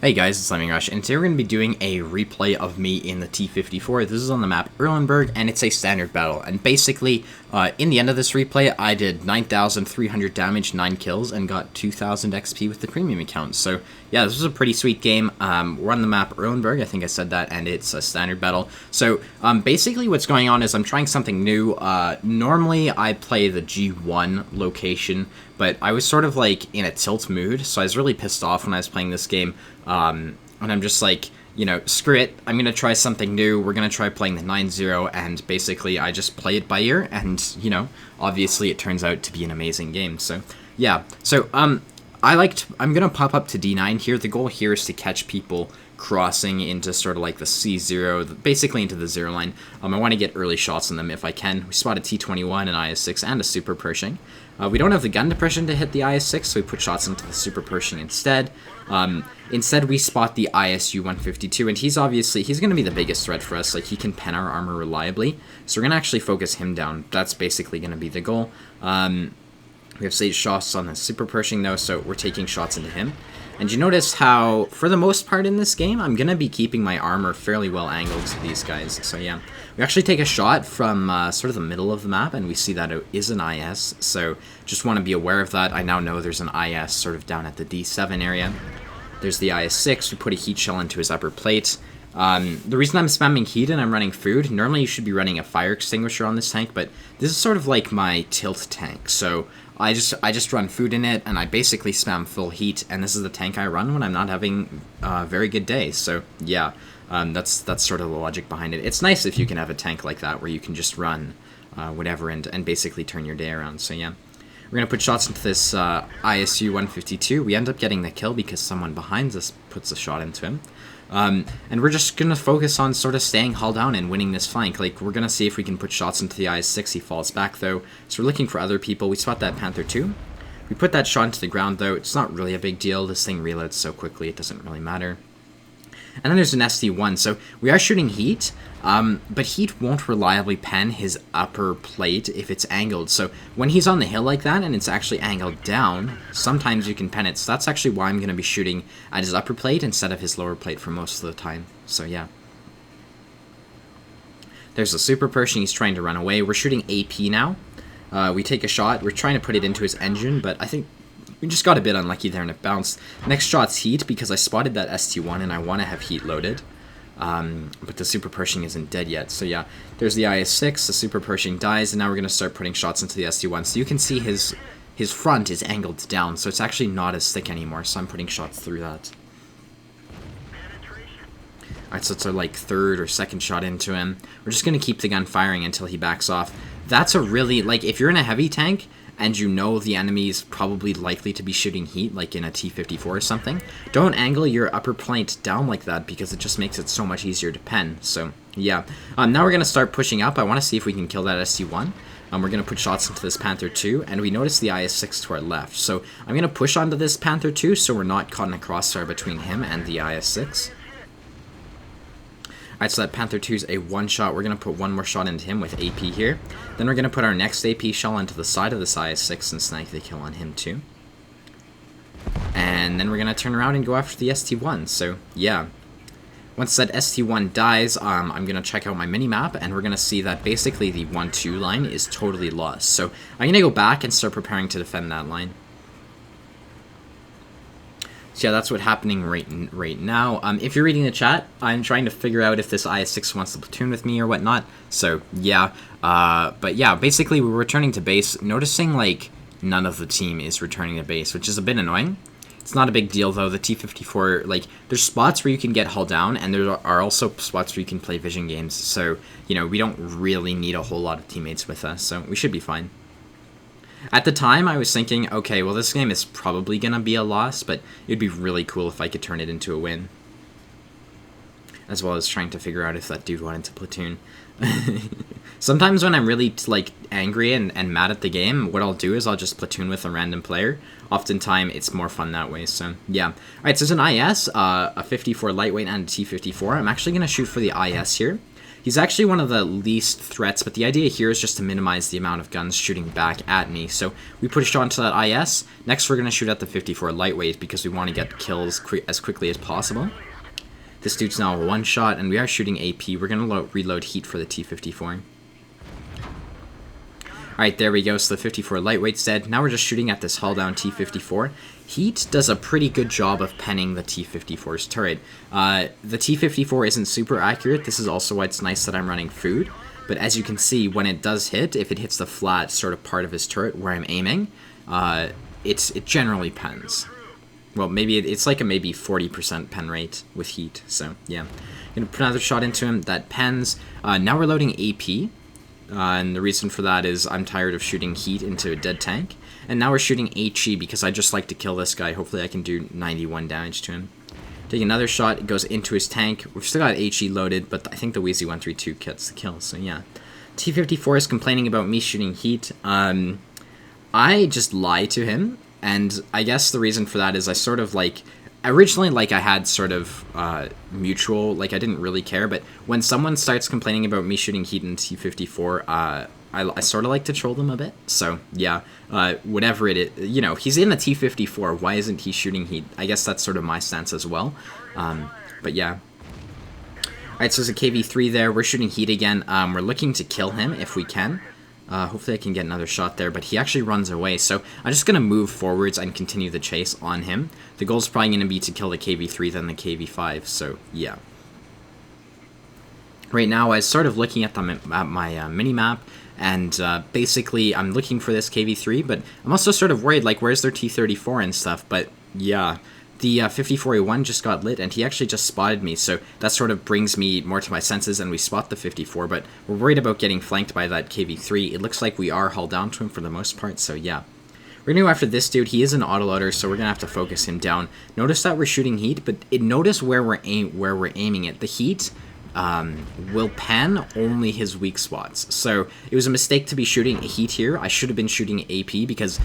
Hey guys, it's Rush, and today we're going to be doing a replay of me in the T-54. This is on the map Erlenberg, and it's a standard battle. And basically, in the end of this replay, I did 9,300 damage, 9 kills, and got 2,000 XP with the premium account. So yeah, this was a pretty sweet game. We're on the map Erlenberg, I think I said that, and it's a standard battle. So basically what's going on is I'm trying something new. Normally I play the G1 location, but I was sort of like in a tilt mood, so I was really pissed off when I was playing this game. And I'm just like, you know, screw it, I'm gonna try something new. We're gonna try playing the 9-0, and basically I just play it by ear, and, you know, obviously it turns out to be an amazing game. So yeah, so I'm gonna pop up to D9 here. The goal here is to catch people crossing into sort of like the C0, basically into the 0 line. I want to get early shots on them if I can. We spot a T-21, an IS-6, and a Super Pershing. We don't have the gun depression to hit the IS-6, so we put shots into the Super Pershing instead. Instead, we spot the Wn8, and he's going to be the biggest threat for us. Like, he can pen our armor reliably, so we're going to actually focus him down. That's basically going to be the goal. We have saved shots on the Super Pershing, though, so we're taking shots into him. And you notice how, for the most part in this game, I'm going to be keeping my armor fairly well angled to these guys. So yeah, we actually take a shot from sort of the middle of the map, and we see that it is an IS. So just want to be aware of that. I now know there's an IS sort of down at the D7 area. There's the IS-6. We put a heat shell into his upper plate. The reason I'm spamming heat and I'm running food, normally you should be running a fire extinguisher on this tank, but this is sort of like my tilt tank. So I just run food in it, and I basically spam full heat, and this is the tank I run when I'm not having a very good day. So yeah, that's sort of the logic behind it. It's nice if you can have a tank like that where you can just run whatever and basically turn your day around. So yeah, we're going to put shots into this ISU 152. We end up getting the kill because someone behind us puts a shot into him. And we're just going to focus on sort of staying hull down and winning this flank. Like, we're going to see if we can put shots into the IS-6. He falls back, though. So we're looking for other people. We spot that Panther 2. We put that shot into the ground, though. It's not really a big deal. This thing reloads so quickly, it doesn't really matter. And then there's an ST1. So we are shooting heat, but heat won't reliably pen his upper plate if it's angled. So when he's on the hill like that and it's actually angled down, sometimes you can pen it. So that's actually why I'm going to be shooting at his upper plate instead of his lower plate for most of the time. So yeah. There's a Super Pershing. He's trying to run away. We're shooting AP now. We take a shot. We're trying to put it into his engine, but I think we just got a bit unlucky there and it bounced. Next shot's heat because I spotted that ST1 and I want to have heat loaded. But the Super Pershing isn't dead yet. So yeah, there's the IS-6, the Super Pershing dies, and now we're going to start putting shots into the ST1. So you can see his front is angled down, so it's actually not as thick anymore, so I'm putting shots through that. Alright, so it's our like third or second shot into him. We're just going to keep the gun firing until he backs off. That's a really, like, if you're in a heavy tank, and you know the enemy is probably likely to be shooting heat, like in a T-54 or something, don't angle your upper plate down like that because it just makes it so much easier to pen. So yeah, now we're going to start pushing up. I want to see if we can kill that ST1. We're going to put shots into this Panther 2, and we notice the IS-6 to our left. So I'm going to push onto this Panther 2 so we're not caught in a crossfire between him and the IS-6. Alright, so that Panther 2 is a one-shot. We're going to put one more shot into him with AP here. Then we're going to put our next AP shell onto the side of this IS-6 and snag the kill on him too. And then we're going to turn around and go after the ST1. So, yeah. Once that ST1 dies, I'm going to check out my mini-map, and we're going to see that basically the 1-2 line is totally lost. So, I'm going to go back and start preparing to defend that line. So yeah, that's what's happening right now. If you're reading the chat, I'm trying to figure out if this IS-6 wants to platoon with me or whatnot. So yeah, but yeah, basically we're returning to base, noticing like none of the team is returning to base, which is a bit annoying. It's not a big deal though. The T-54, like, there's spots where you can get hull down, and there are also spots where you can play vision games. So, you know, we don't really need a whole lot of teammates with us, so we should be fine. At the time, I was thinking, okay, well, this game is probably going to be a loss, but it'd be really cool if I could turn it into a win. As well as trying to figure out if that dude wanted to platoon. Sometimes when I'm really, like, angry and mad at the game, what I'll do is I'll just platoon with a random player. Oftentimes, it's more fun that way, so, yeah. Alright, so there's an IS, a 54 lightweight, and a T-54. I'm actually going to shoot for the IS here, He's actually one of the least threats, but the idea here is just to minimize the amount of guns shooting back at me. So we pushed on to that IS. Next, we're going to shoot at the 54 lightweight because we want to get kills as quickly as possible. This dude's now a one-shot, and we are shooting AP. We're going to reload heat for the T-54. Alright, there we go, so the 54 lightweight's dead. Now we're just shooting at this hull-down T-54. Heat does a pretty good job of penning the T-54's turret. The T-54 isn't super accurate. This is also why it's nice that I'm running food. But as you can see, when it does hit, if it hits the flat sort of part of his turret where I'm aiming, it generally pens. Well, maybe it's like a maybe 40% pen rate with heat, so yeah. Gonna put another shot into him, that pens. Now we're loading AP. And the reason for that is I'm tired of shooting heat into a dead tank. And now we're shooting HE because I just like to kill this guy. Hopefully I can do 91 damage to him. Take another shot, it goes into his tank. We've still got HE loaded, but I think the Wn8 gets the kill, so yeah. T-54 is complaining about me shooting heat. I just lie to him, and I guess the reason for that is I sort of like... Originally, like, I had sort of mutual, like, I didn't really care, but when someone starts complaining about me shooting heat in T-54, I sort of like to troll them a bit. So, yeah, whatever it is, you know, he's in the T-54, why isn't he shooting heat? I guess that's sort of my stance as well, but yeah. Alright, so there's a KV-3 there, we're shooting heat again, we're looking to kill him if we can. Hopefully I can get another shot there, but he actually runs away, so I'm just going to move forwards and continue the chase on him. The goal's probably going to be to kill the KV-3 then the KV-5, so yeah. Right now, I was sort of looking at my mini-map, and basically I'm looking for this KV-3, but I'm also sort of worried, like, where's their T-34 and stuff, but yeah. The 54A1 just got lit, and he actually just spotted me, so that sort of brings me more to my senses, and we spot the 54, but we're worried about getting flanked by that KV-3. It looks like we are hull down to him for the most part, so yeah. We're going to go after this dude. He is an autoloader, so we're going to have to focus him down. Notice that we're shooting heat, but notice where we're aiming it. The heat will pan only his weak spots, so it was a mistake to be shooting heat here. I should have been shooting AP, because...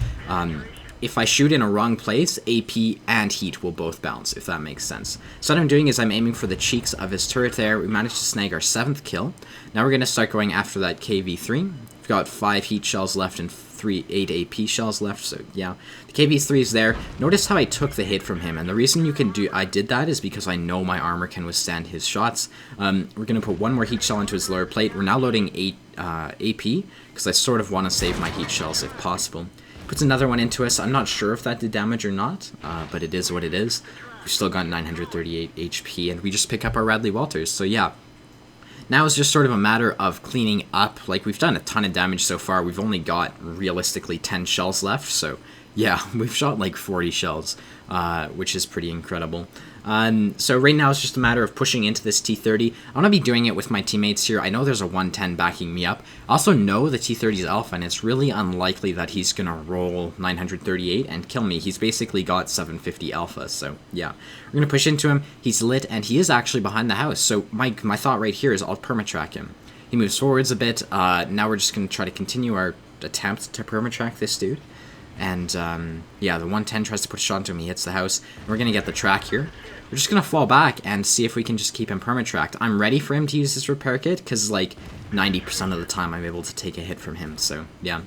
if I shoot in a wrong place, AP and heat will both bounce, if that makes sense. So what I'm doing is I'm aiming for the cheeks of his turret there. We managed to snag our 7th kill. Now we're going to start going after that KV-3. We've got 5 heat shells left and 8 AP shells left, so yeah. The KV-3 is there. Notice how I took the hit from him, and the reason I did that is because I know my armor can withstand his shots. We're going to put 1 more heat shell into his lower plate. We're now loading 8 AP, because I sort of want to save my heat shells if possible. Puts another one into us. I'm not sure if that did damage or not, but it is what it is. We've still got 938 HP, and we just pick up our Radley Walters, so yeah. Now it's just sort of a matter of cleaning up. Like, we've done a ton of damage so far. We've only got, realistically, 10 shells left, so yeah, we've shot like 40 shells, which is pretty incredible. So right now it's just a matter of pushing into this T-30. I want to be doing it with my teammates here. I know there's a 110 backing me up. I also know the T-30's alpha, and it's really unlikely that he's going to roll 938 and kill me. He's basically got 750 alpha, so yeah. We're going to push into him. He's lit, and he is actually behind the house, so my thought right here is I'll permatrack him. He moves forwards a bit. Now we're just going to try to continue our attempt to permatrack this dude. And, yeah, the 110 tries to put a shot into him. He hits the house. And we're going to get the track here. We're just going to fall back and see if we can just keep him permatracked. I'm ready for him to use his repair kit, because, like, 90% of the time I'm able to take a hit from him. So, yeah.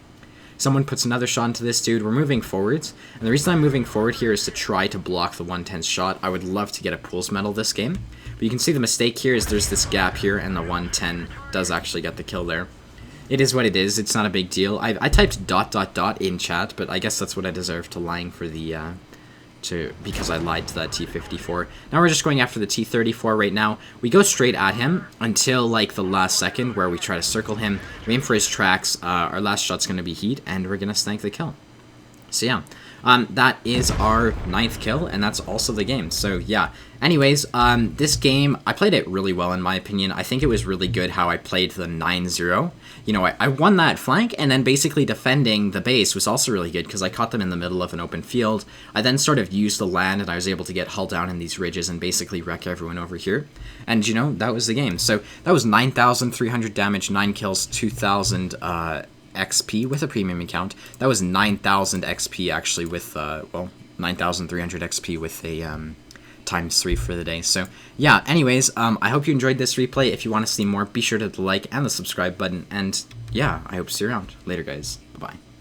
Someone puts another shot into this dude. We're moving forwards. And the reason I'm moving forward here is to try to block the 110's shot. I would love to get a pools medal this game. But you can see the mistake here is there's this gap here, and the 110 does actually get the kill there. It is what it is. It's not a big deal. I typed ... in chat, but I guess that's what I deserve to lying for the, because I lied to that T-54. Now we're just going after the T-34 right now. We go straight at him until, like, the last second where we try to circle him. We aim for his tracks. Our last shot's going to be heat, and we're going to snag the kill. So, yeah. That is our 9th kill, and that's also the game. So, yeah. Anyways, this game, I played it really well, in my opinion. I think it was really good how I played the 9-0. You know, I won that flank, and then basically defending the base was also really good, because I caught them in the middle of an open field. I then sort of used the land, and I was able to get hull down in these ridges and basically wreck everyone over here. And, you know, that was the game. So, that was 9,300 damage, 9 kills, 2,000, XP with a premium account. That was 9,000 XP actually with, well, 9,300 XP with a ×3 for the day. So yeah, anyways, I hope you enjoyed this replay. If you want to see more, be sure to hit the like and the subscribe button. And yeah, I hope to see you around. Later, guys. Bye-bye.